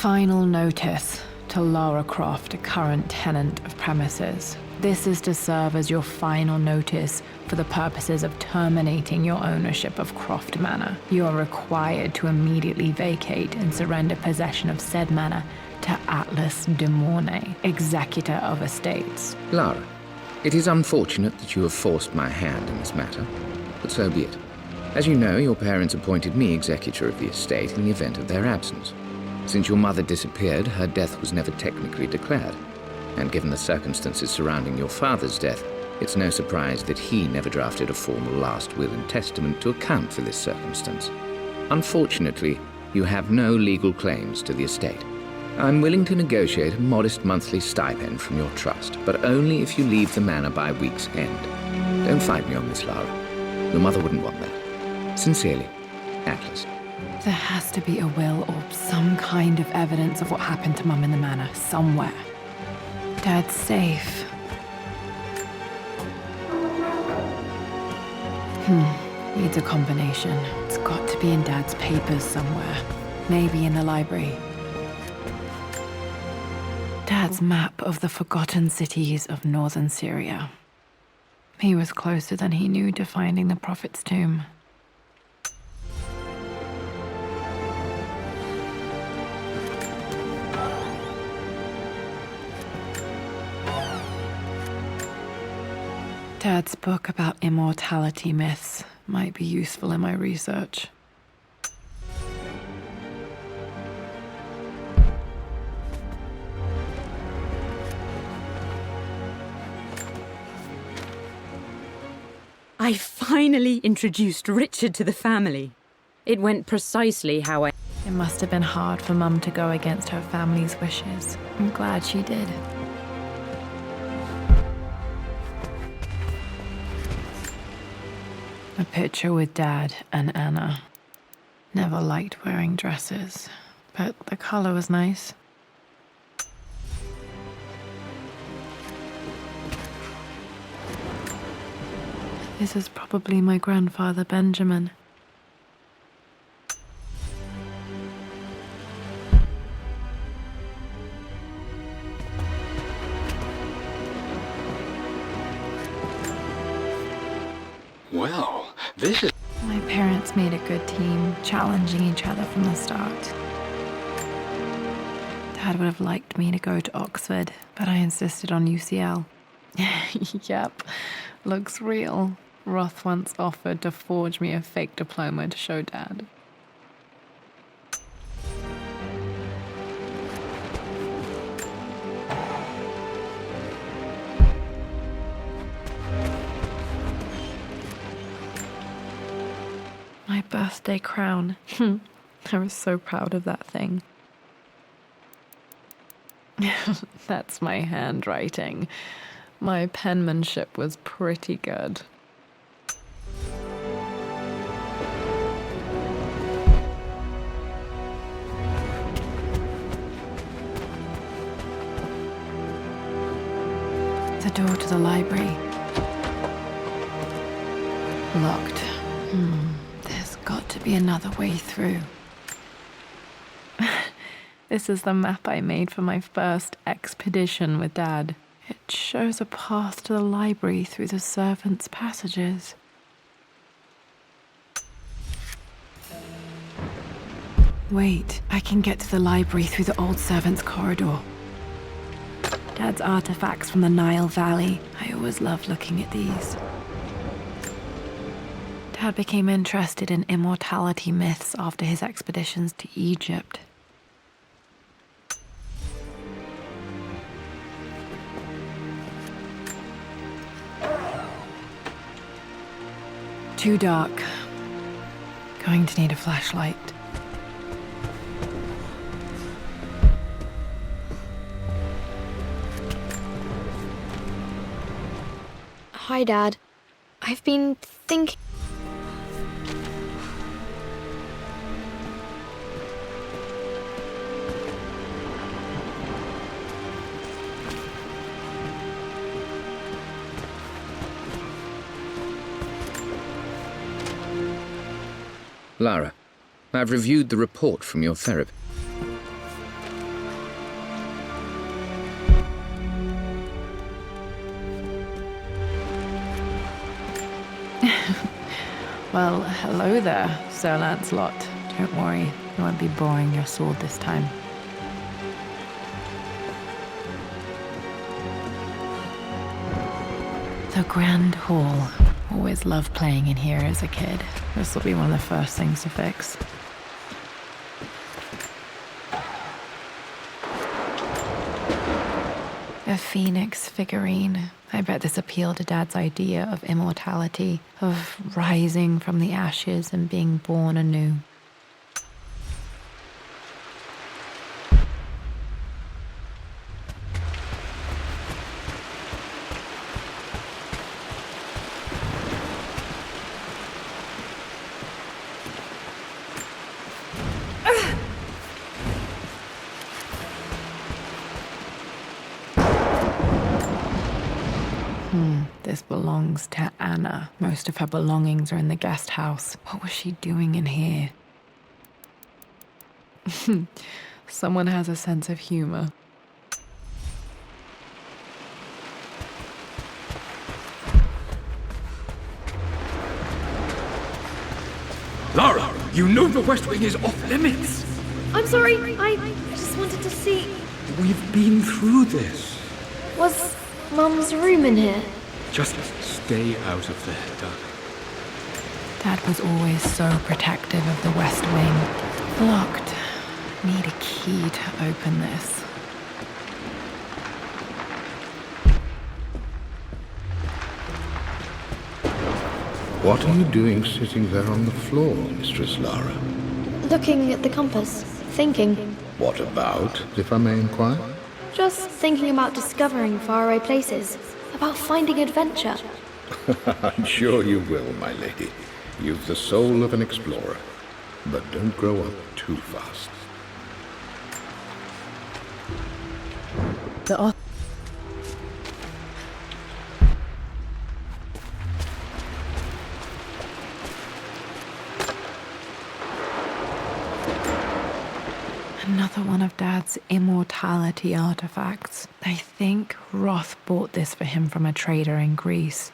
Final notice to Lara Croft, a current tenant of premises. This is to serve as your final notice for the purposes of terminating your ownership of Croft Manor. You are required to immediately vacate and surrender possession of said manor to Atlas de Mornay, executor of estates. Lara, it is unfortunate that you have forced my hand in this matter, but so be it. As you know, your parents appointed me executor of the estate in the event of their absence. Since your mother disappeared, her death was never technically declared. And given the circumstances surrounding your father's death, it's no surprise that he never drafted a formal last will and testament to account for this circumstance. Unfortunately, you have no legal claims to the estate. I'm willing to negotiate a modest monthly stipend from your trust, but only if you leave the manor by week's end. Don't fight me on this, Lara. Your mother wouldn't want that. Sincerely, Atlas. There has to be a will or some kind of evidence of what happened to Mum in the manor, somewhere. Dad's safe. Needs a combination. It's got to be in Dad's papers somewhere. Maybe in the library. Dad's map of the forgotten cities of northern Syria. He was closer than he knew to finding the Prophet's tomb. Dad's book about immortality myths might be useful in my research. I finally introduced Richard to the family. It went precisely how I... It must have been hard for Mum to go against her family's wishes. I'm glad she did. A picture with Dad and Anna. Never liked wearing dresses, but the color was nice. This is probably my grandfather, Benjamin. Well, this is... My parents made a good team, challenging each other from the start. Dad would have liked me to go to Oxford, but I insisted on UCL. Yep, looks real. Roth once offered to forge me a fake diploma to show Dad. My birthday crown. I was so proud of that thing. That's my handwriting. My penmanship was pretty good. The door to the library. Locked. There's got to be another way through. This is the map I made for my first expedition with Dad. It shows a path to the library through the servants' passages. Wait, I can get to the library through the old servants' corridor. Dad's artifacts from the Nile Valley. I always loved looking at these. Dad became interested in immortality myths after his expeditions to Egypt. Too dark. Going to need a flashlight. Hi, Dad. I've been thinking... Lara, I've reviewed the report from your therapist. Well, hello there, Sir Lancelot. Don't worry, I won't be borrowing your sword this time. The Grand Hall. Always loved playing in here as a kid. This will be one of the first things to fix. A phoenix figurine. I bet this appealed to Dad's idea of immortality, of rising from the ashes and being born anew. This belongs to Anna. Most of her belongings are in the guest house. What was she doing in here? Someone has a sense of humor. Lara, you know the West Wing is off limits. I'm sorry, I just wanted to see. We've been through this. Was Mum's room in here? Just stay out of there, darling. Dad was always so protective of the West Wing. Locked. Need a key to open this. What are you doing sitting there on the floor, Mistress Lara? Looking at the compass, thinking. What about, if I may inquire? Just thinking about discovering faraway places, about finding adventure. I'm sure you will, my lady. You've the soul of an explorer. But don't grow up too fast. Another one of Dad's immortality artifacts. I think Roth bought this for him from a trader in Greece.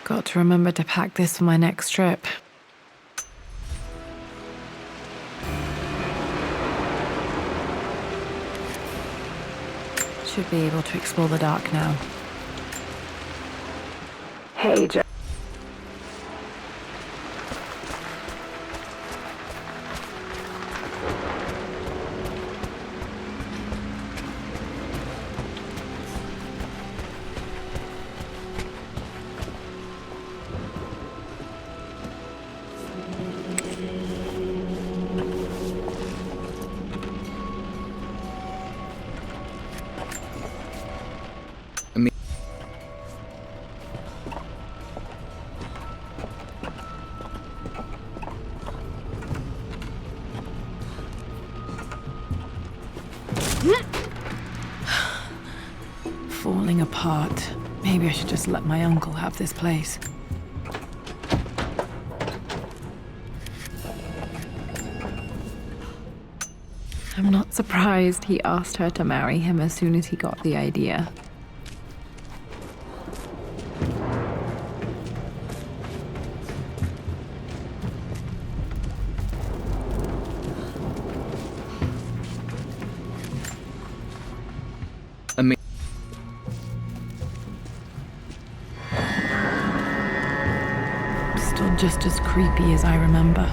Got to remember to pack this for my next trip. Should be able to explore the dark now. Hey, Joe. Falling apart. Maybe I should just let my uncle have this place. I'm not surprised he asked her to marry him as soon as he got the idea. Still just as creepy as I remember.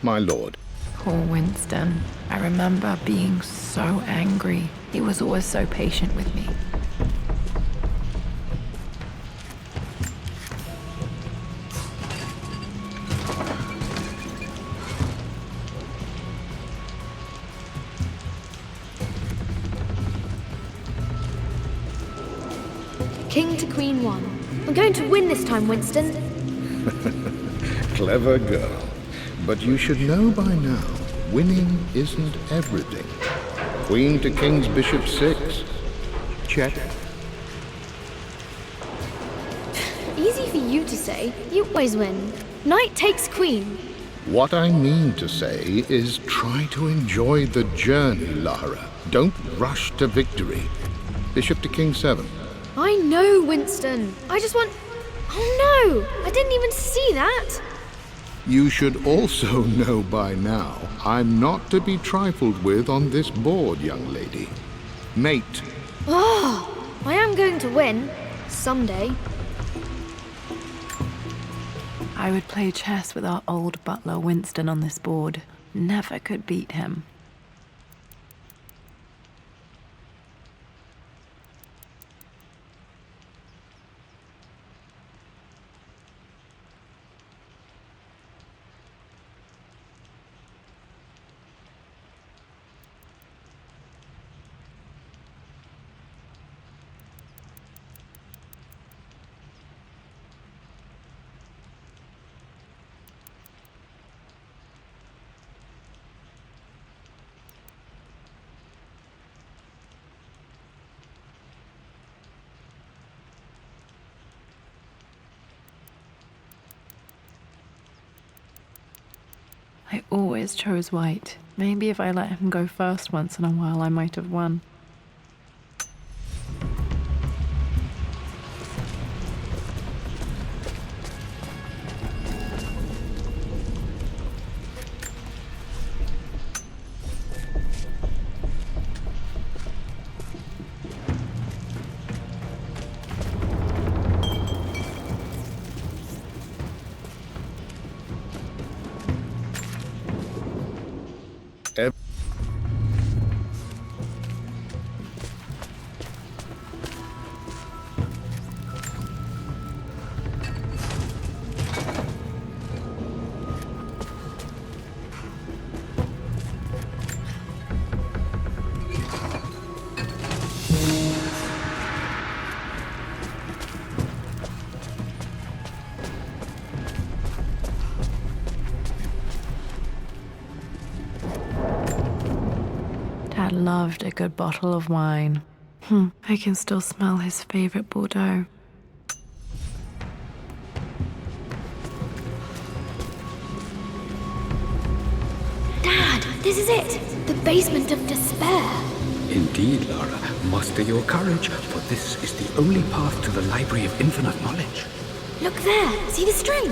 My lord. Poor Winston. I remember being so angry. He was always so patient with me. King to Queen 1. I'm going to win this time, Winston. Clever girl. But you should know by now, winning isn't everything. Queen to king's bishop 6. Check. Easy for you to say. You always win. Knight takes queen. What I mean to say is try to enjoy the journey, Lara. Don't rush to victory. Bishop to king 7. I know, Winston. I just want... Oh no! I didn't even see that! You should also know by now, I'm not to be trifled with on this board, young lady. Mate. Oh, I am going to win. Someday. I would play chess with our old butler Winston on this board. Never could beat him. I always chose white. Maybe if I let him go first once in a while, I might have won. Dad loved a good bottle of wine. I can still smell his favorite Bordeaux. Dad, this is it! The basement of despair. Indeed, Lara. Muster your courage, for this is the only path to the Library of Infinite Knowledge. Look there! See the string?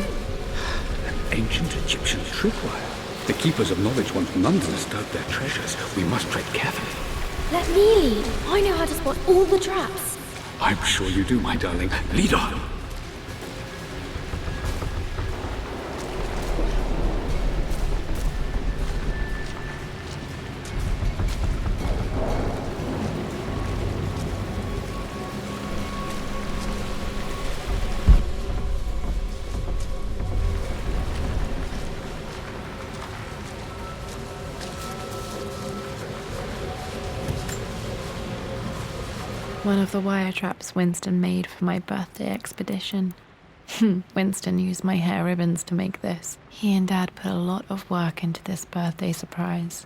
An ancient Egyptian tripwire. The keepers of knowledge want none to disturb their treasures. We must tread carefully. Let me lead. I know how to spot all the traps. I'm sure you do, my darling. Lead on. One of the wire traps Winston made for my birthday expedition. Winston used my hair ribbons to make this. He and Dad put a lot of work into this birthday surprise.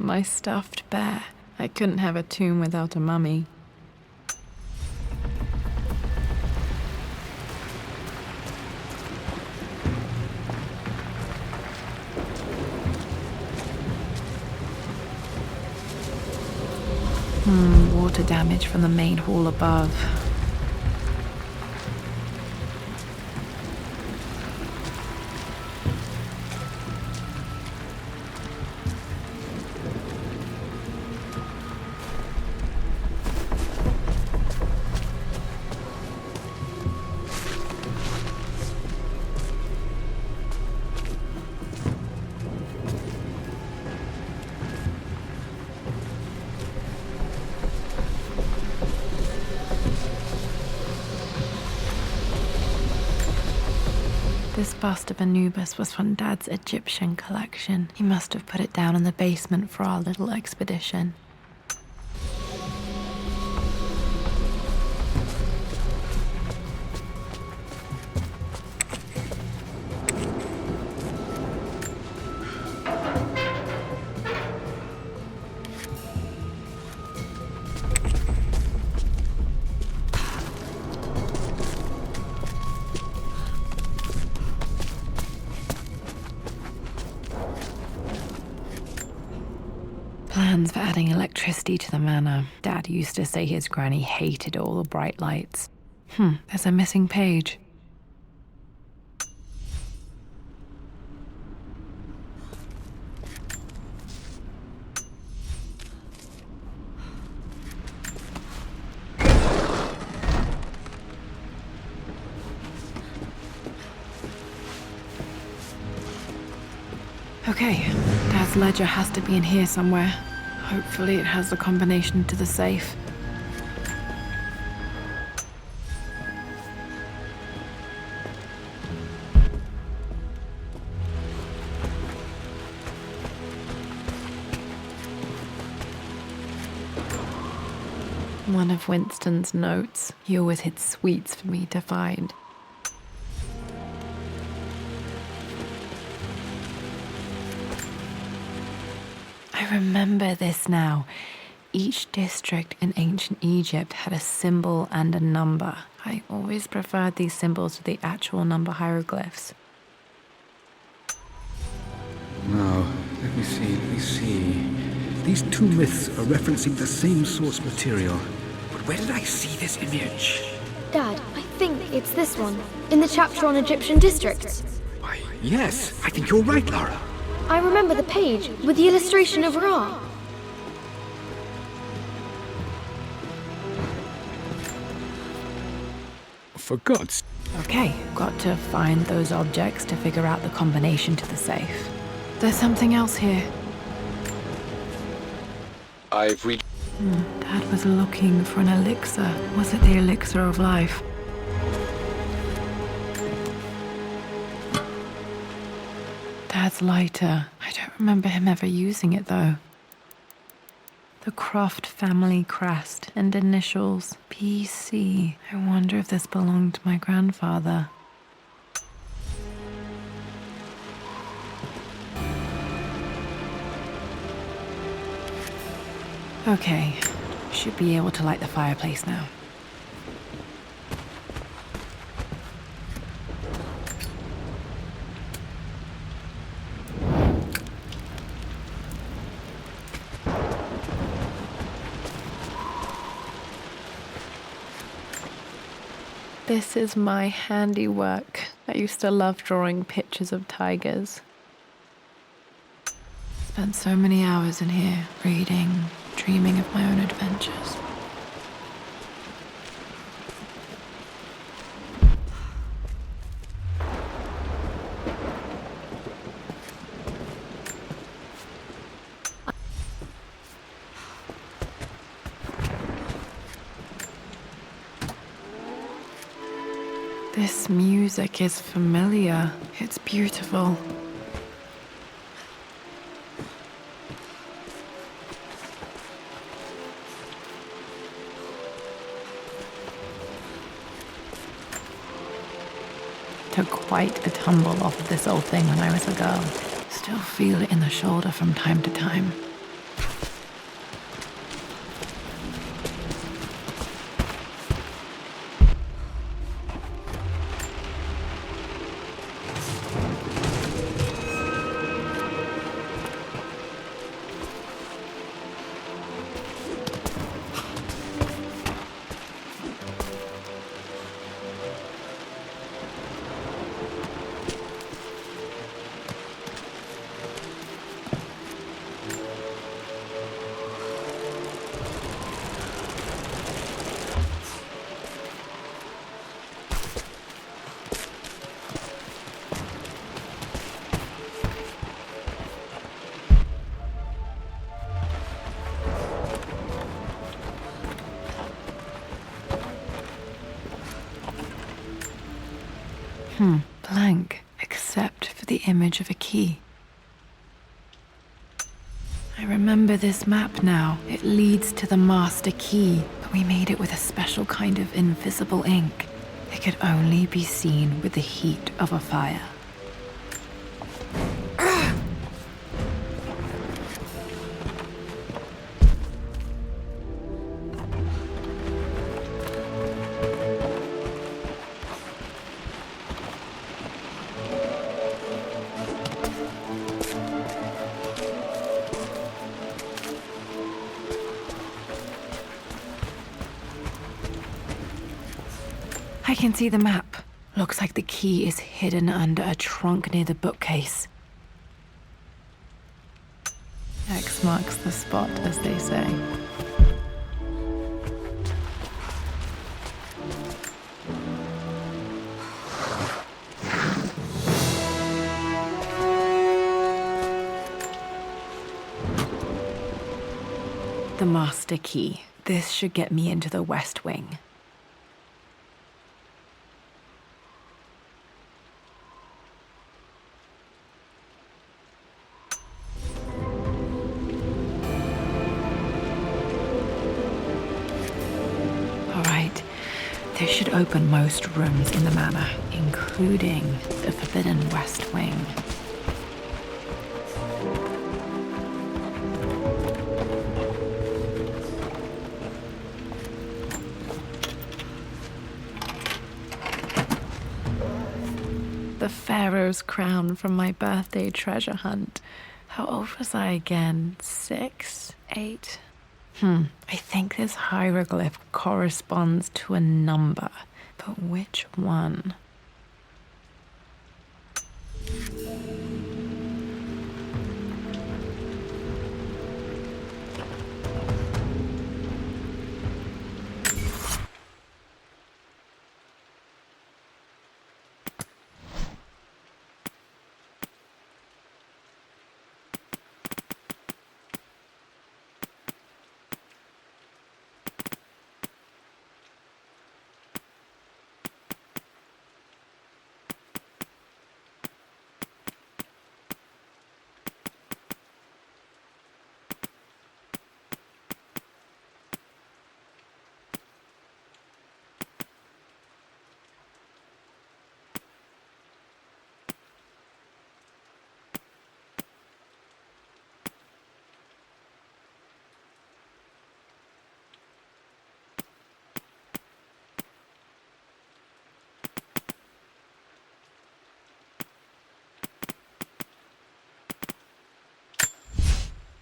My stuffed bear. I couldn't have a tomb without a mummy. Water damage from the main hall above. This bust of Anubis was from Dad's Egyptian collection. He must have put it down in the basement for our little expedition. Plans for adding electricity to the manor. Dad used to say his granny hated all the bright lights. There's a missing page. Okay, Dad's ledger has to be in here somewhere. Hopefully it has the combination to the safe. One of Winston's notes. He always hid sweets for me to find. I remember this now. Each district in ancient Egypt had a symbol and a number. I always preferred these symbols to the actual number hieroglyphs. Now, let me see. These two myths are referencing the same source material. But where did I see this image? Dad, I think it's this one, in the chapter on Egyptian districts. Why, yes, I think you're right, Lara. I remember the page with the illustration of Ra. For God's... Okay, got to find those objects to figure out the combination to the safe. There's something else here. I've reached... Dad was looking for an elixir. Was it the elixir of life? Dad's lighter. I don't remember him ever using it, though. The Croft family crest and initials PC. I wonder if this belonged to my grandfather. Okay, should be able to light the fireplace now. This is my handiwork. I used to love drawing pictures of tigers. Spent so many hours in here, reading, dreaming of my own adventures. This music is familiar. It's beautiful. Took quite a tumble off of this old thing when I was a girl. Still feel it in the shoulder from time to time. Blank. the image of a key. I remember this map now. It leads to the master key, but we made it with a special kind of invisible ink. It could only be seen with the heat of a fire. I can see the map. Looks like the key is hidden under a trunk near the bookcase. X marks the spot, as they say. The master key. This should get me into the West Wing. This should open most rooms in the manor, including the Forbidden West Wing. The Pharaoh's crown from my birthday treasure hunt. How old was I again? 6? 8? I think this hieroglyph corresponds to a number, but which one?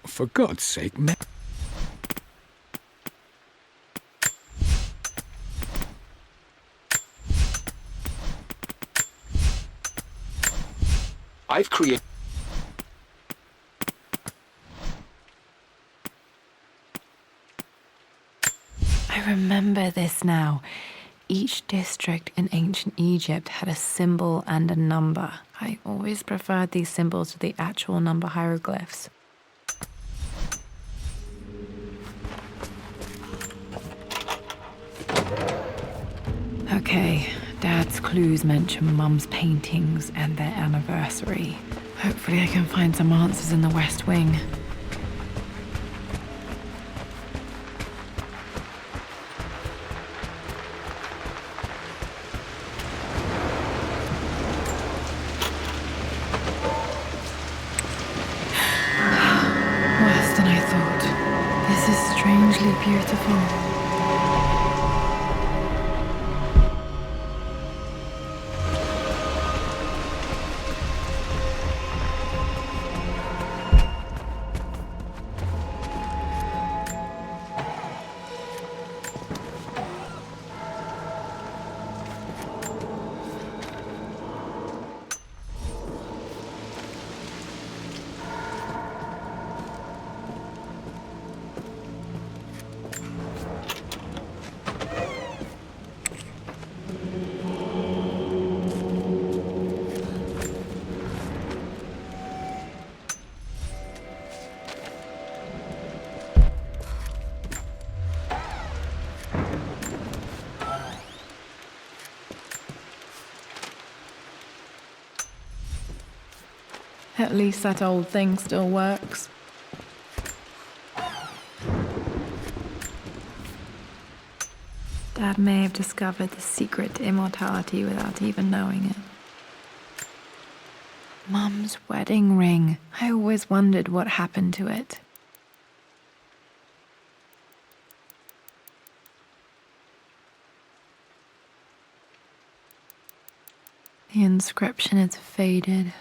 For God's sake, man. I've created... I remember this now. Each district in ancient Egypt had a symbol and a number. I always preferred these symbols to the actual number hieroglyphs. Okay, Dad's clues mention Mum's paintings and their anniversary. Hopefully I can find some answers in the West Wing. Worse than I thought. This is strangely beautiful. At least that old thing still works. Dad may have discovered the secret to immortality without even knowing it. Mum's wedding ring. I always wondered what happened to it. The inscription is faded.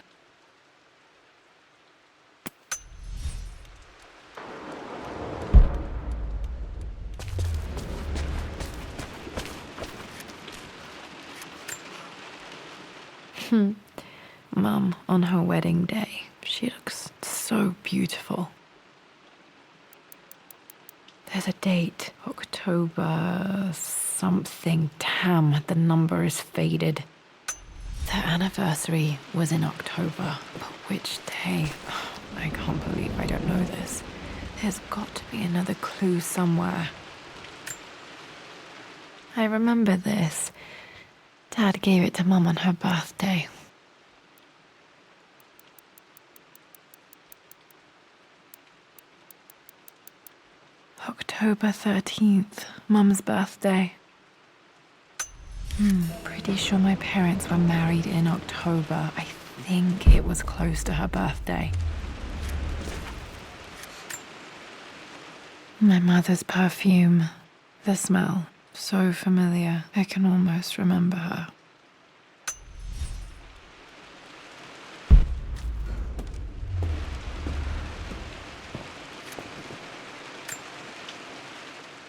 Mum, on her wedding day, she looks so beautiful. There's a date, October something. Damn, the number is faded. Their anniversary was in October, but which day? I can't believe I don't know this. There's got to be another clue somewhere. I remember this. Dad gave it to Mum on her birthday. October 13th, Mum's birthday. Pretty sure my parents were married in October. I think it was close to her birthday. My mother's perfume. The smell. So familiar. I can almost remember her.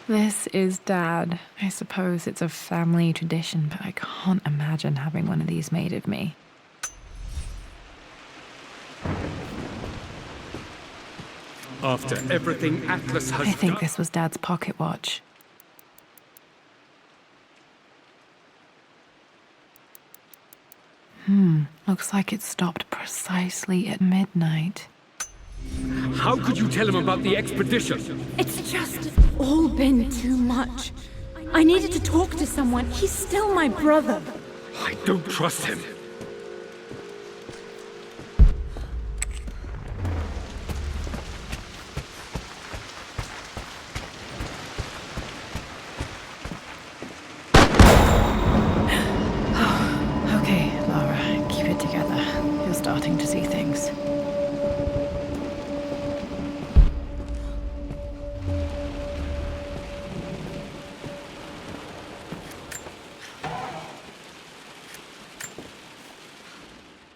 This is Dad. I suppose it's a family tradition, but I can't imagine having one of these made of me. After everything Atlas has I think done... this was Dad's pocket watch. Looks like it stopped precisely at midnight. How could you tell him about the expedition? It's just all been too much. I needed to talk to someone. He's still my brother. I don't trust him. Okay, Laura, keep it together. You're starting to see things.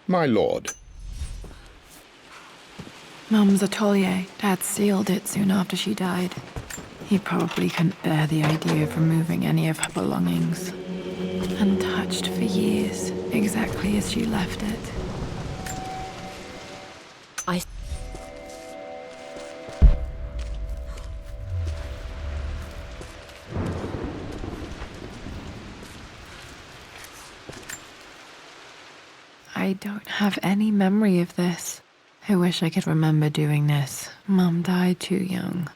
My lord. Mum's atelier. Dad sealed it soon after she died. He probably couldn't bear the idea of removing any of her belongings. Untouched for years, exactly as she left it. I don't have any memory of this. I wish I could remember doing this. Mum died too young.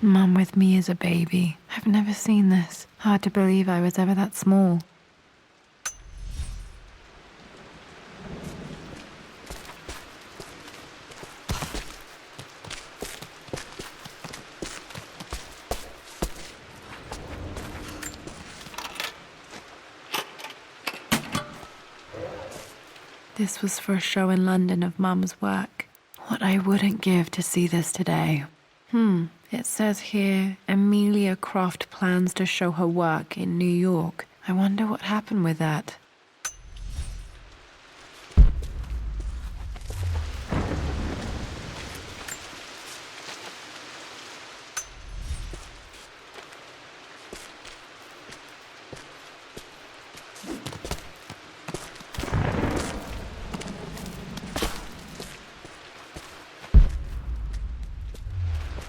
Mum with me as a baby. I've never seen this. Hard to believe I was ever that small. This was for a show in London of Mum's work. What I wouldn't give to see this today. It says here, Amelia Croft plans to show her work in New York. I wonder what happened with that.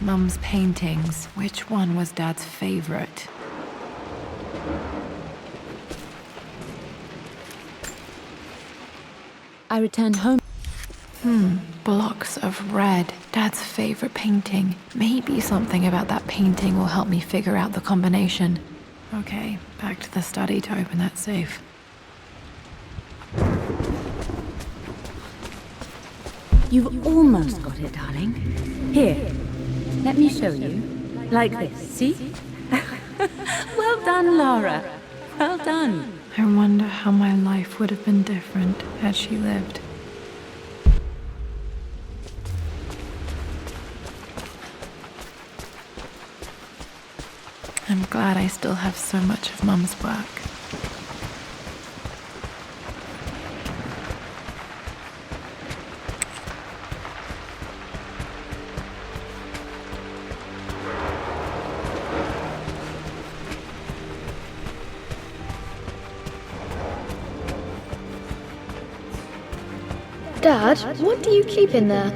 Mum's paintings. Which one was Dad's favorite? I returned home. Blocks of red. Dad's favorite painting. Maybe something about that painting will help me figure out the combination. Okay, back to the study to open that safe. You've almost got it, darling. Here, let me show you. Like this, see? Well done, Lara. Well done. I wonder how my life would have been different had she lived. I'm glad I still have so much of Mum's work. Dad, what do you keep in there?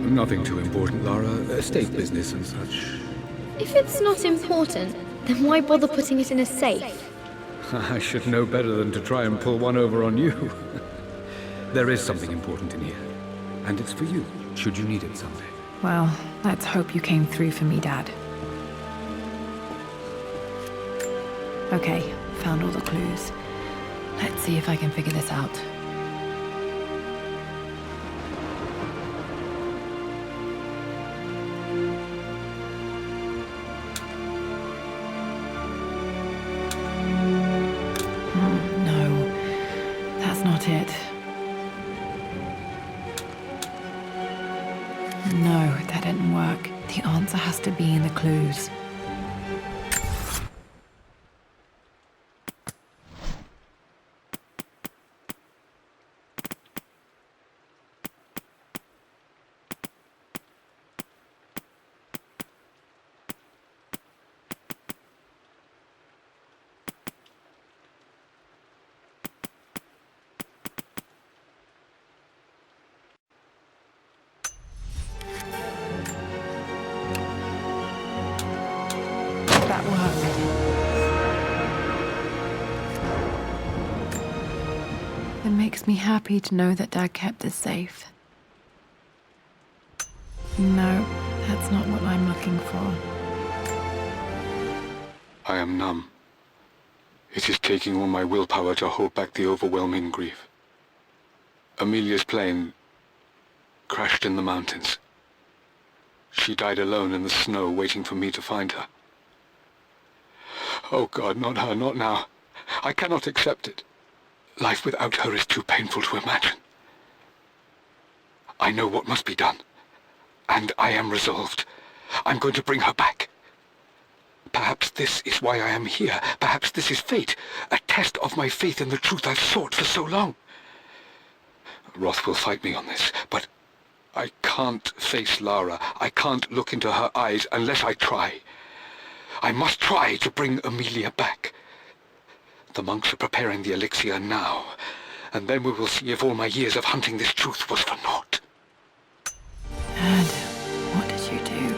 Nothing too important, Lara. Estate business and such. If it's not important, then why bother putting it in a safe? I should know better than to try and pull one over on you. There is something important in here. And it's for you, should you need it someday. Well, let's hope you came through for me, Dad. Okay, found all the clues. Let's see if I can figure this out. No, that's not it. No, that didn't work. The answer has to be in the clues. That worked. It makes me happy to know that Dad kept this safe. No, that's not what I'm looking for. I am numb. It is taking all my willpower to hold back the overwhelming grief. Amelia's plane crashed in the mountains. She died alone in the snow, waiting for me to find her. Oh God, not her, not now. I cannot accept it. Life without her is too painful to imagine. I know what must be done, and I am resolved. I'm going to bring her back. Perhaps this is why I am here. Perhaps this is fate, a test of my faith in the truth I've sought for so long. Roth will fight me on this, but I can't face Lara. I can't look into her eyes unless I try. I must try to bring Amelia back. The monks are preparing the elixir now, and then we will see if all my years of hunting this truth was for naught. Dad, what did you do?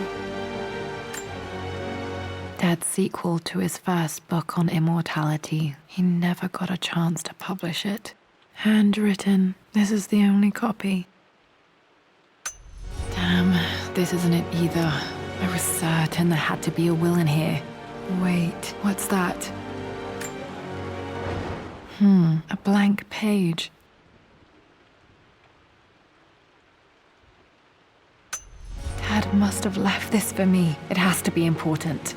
Dad's sequel to his first book on immortality. He never got a chance to publish it. Handwritten. This is the only copy. Damn, this isn't it either. I was certain there had to be a will in here. Wait, what's that? A blank page. Dad must have left this for me. It has to be important.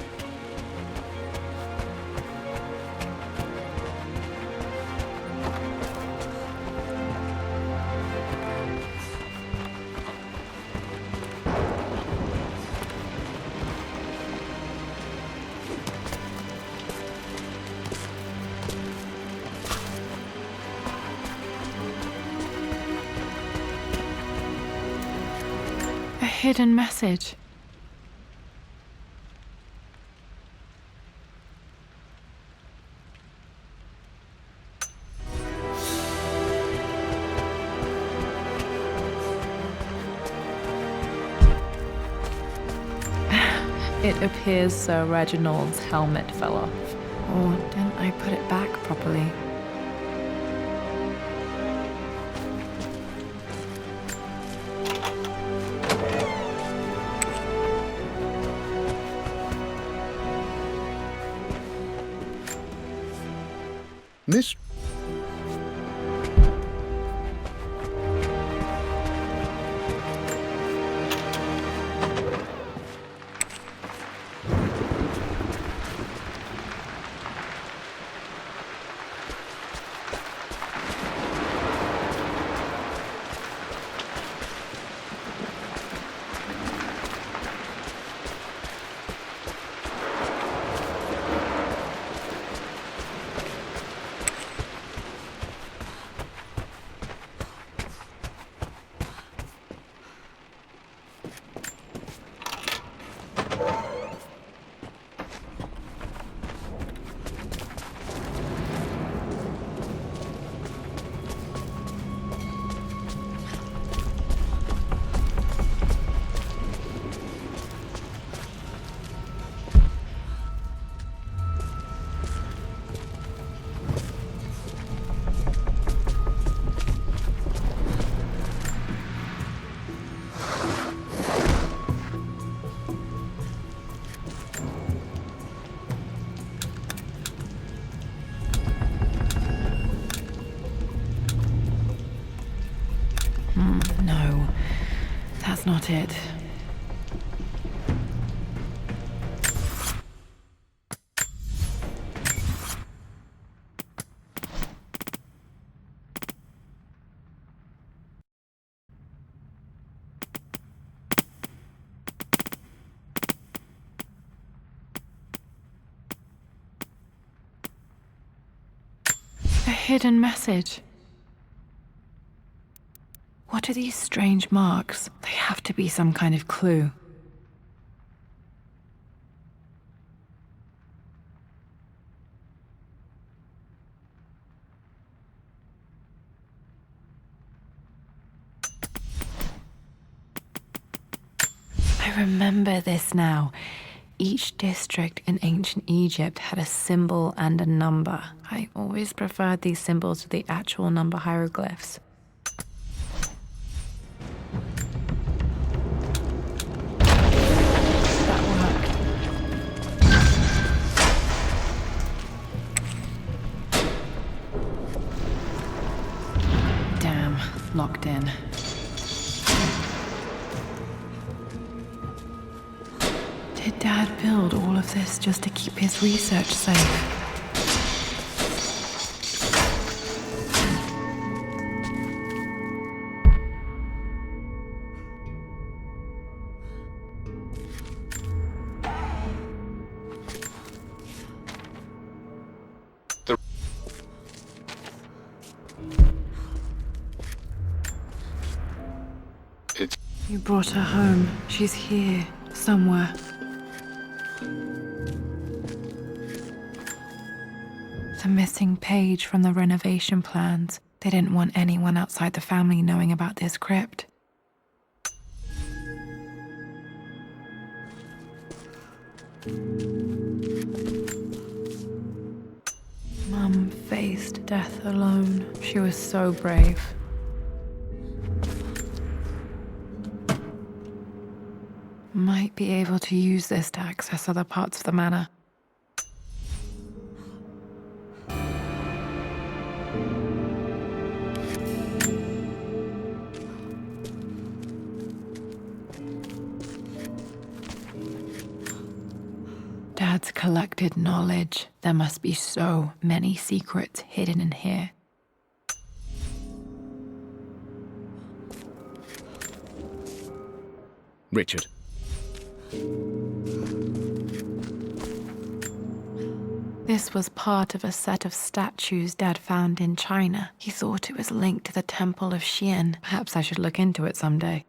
A hidden message. It appears Sir Reginald's helmet fell off. Or didn't I put it back properly? Miss... No, that's not it. A hidden message. What are these strange marks? They have to be some kind of clue. I remember this now. Each district in ancient Egypt had a symbol and a number. I always preferred these symbols to the actual number hieroglyphs. That worked. Damn, locked in. Did Dad build all of this just to keep his research safe? You brought her home. She's here, somewhere. The missing page from the renovation plans. They didn't want anyone outside the family knowing about this crypt. Mum faced death alone. She was so brave. Might be able to use this to access other parts of the manor. Dad's collected knowledge. There must be so many secrets hidden in here. Richard. This was part of a set of statues Dad found in China. He thought it was linked to the Temple of Xian. Perhaps I should look into it someday.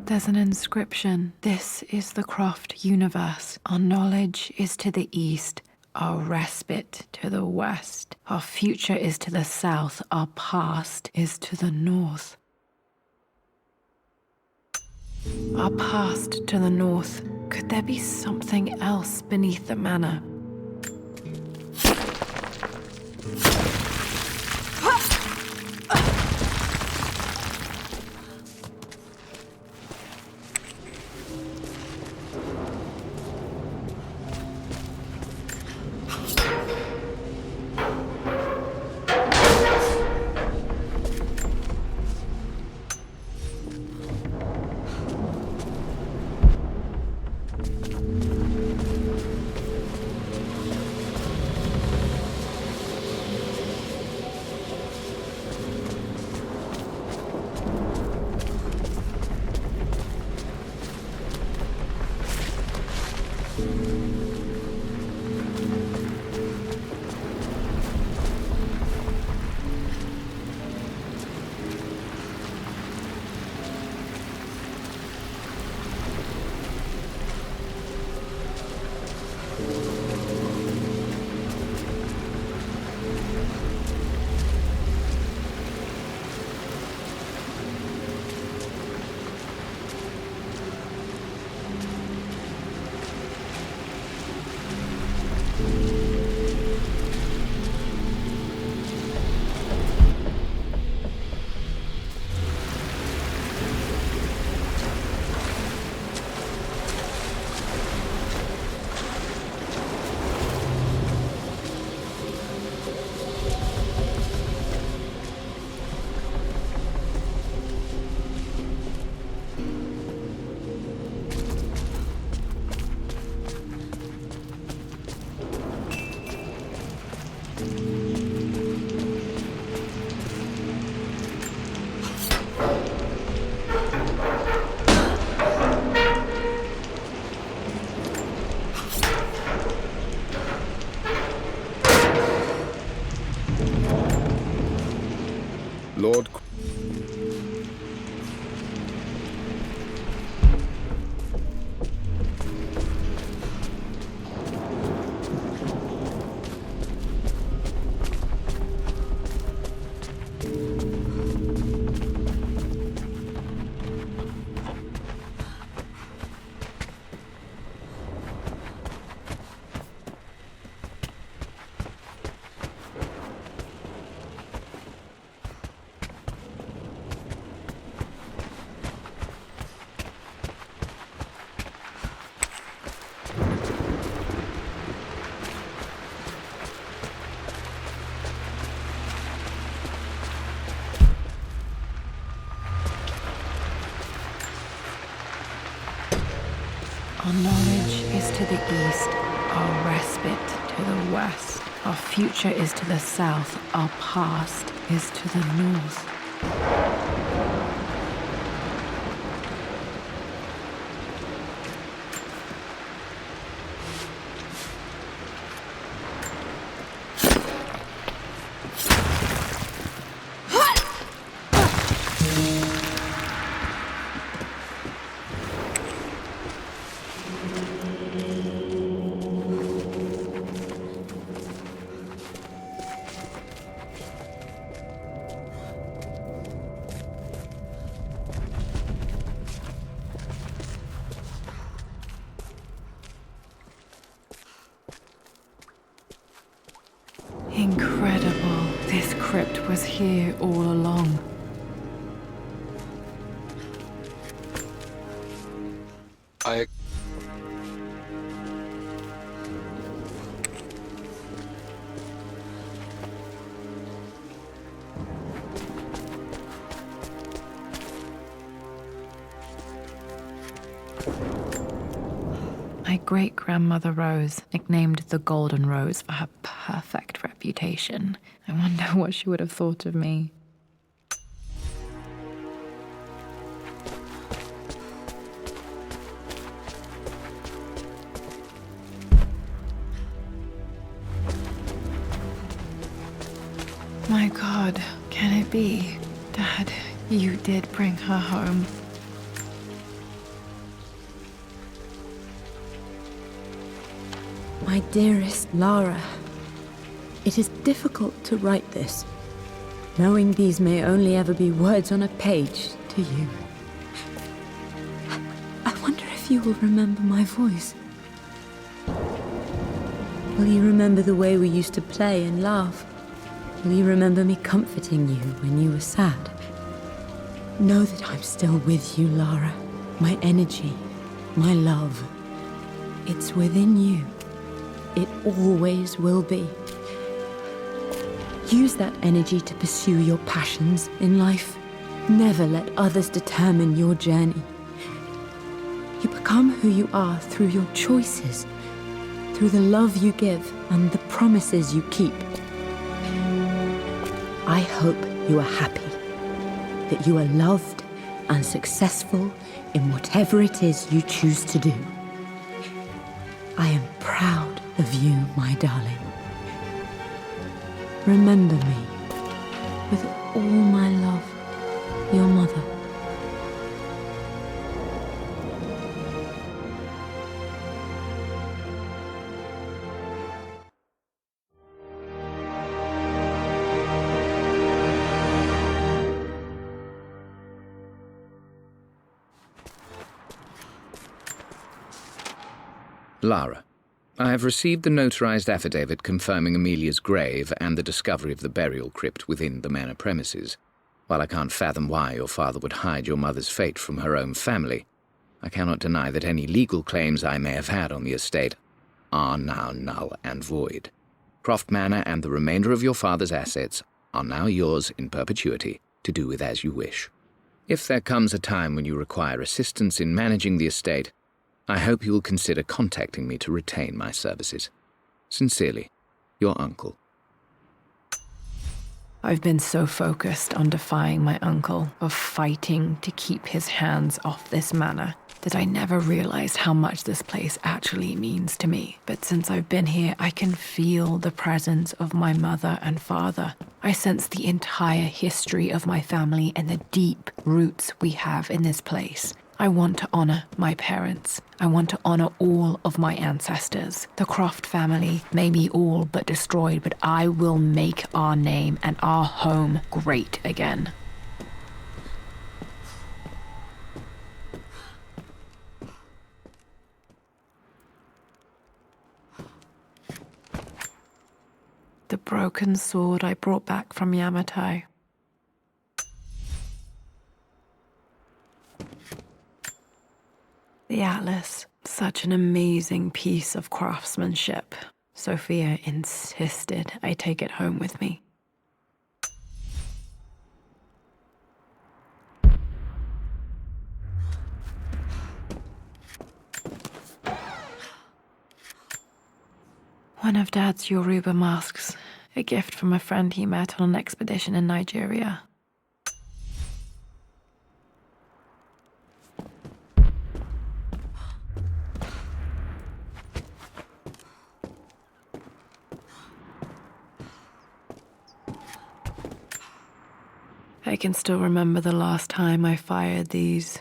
There's an inscription. This is the Croft universe. Our knowledge is to the east, our respite to the west. Our future is to the south, our past is to the north. Our past to the north. Could there be something else beneath the manor? Lord... Our knowledge is to the east, our respite to the west. Our future is to the south, our past is to the north. Incredible. This crypt was here all along. My great-grandmother Rose, nicknamed the Golden Rose for her perfect reputation. I wonder what she would have thought of me. My God, can it be? Dad, you did bring her home. My dearest Lara, it is difficult to write this, knowing these may only ever be words on a page to you. I wonder if you will remember my voice. Will you remember the way we used to play and laugh? Will you remember me comforting you when you were sad? Know that I'm still with you, Lara. My energy, my love, it's within you. It always will be. Use that energy to pursue your passions in life. Never let others determine your journey. You become who you are through your choices, through the love you give and the promises you keep. I hope you are happy, that you are loved and successful in whatever it is you choose to do. I am proud of you, my darling. Remember me. With all my love, your mother. Lara, I have received the notarized affidavit confirming Amelia's grave and the discovery of the burial crypt within the manor premises. While I can't fathom why your father would hide your mother's fate from her own family, I cannot deny that any legal claims I may have had on the estate are now null and void. Croft Manor and the remainder of your father's assets are now yours in perpetuity to do with as you wish. If there comes a time when you require assistance in managing the estate, I hope you will consider contacting me to retain my services. Sincerely, your uncle. I've been so focused on defying my uncle, of fighting to keep his hands off this manor, that I never realized how much this place actually means to me. But since I've been here, I can feel the presence of my mother and father. I sense the entire history of my family and the deep roots we have in this place. I want to honor my parents. I want to honor all of my ancestors. The Croft family may be all but destroyed, but I will make our name and our home great again. The broken sword I brought back from Yamatai. The atlas, such an amazing piece of craftsmanship. Sophia insisted I take it home with me. One of Dad's Yoruba masks, a gift from a friend he met on an expedition in Nigeria. I can still remember the last time I fired these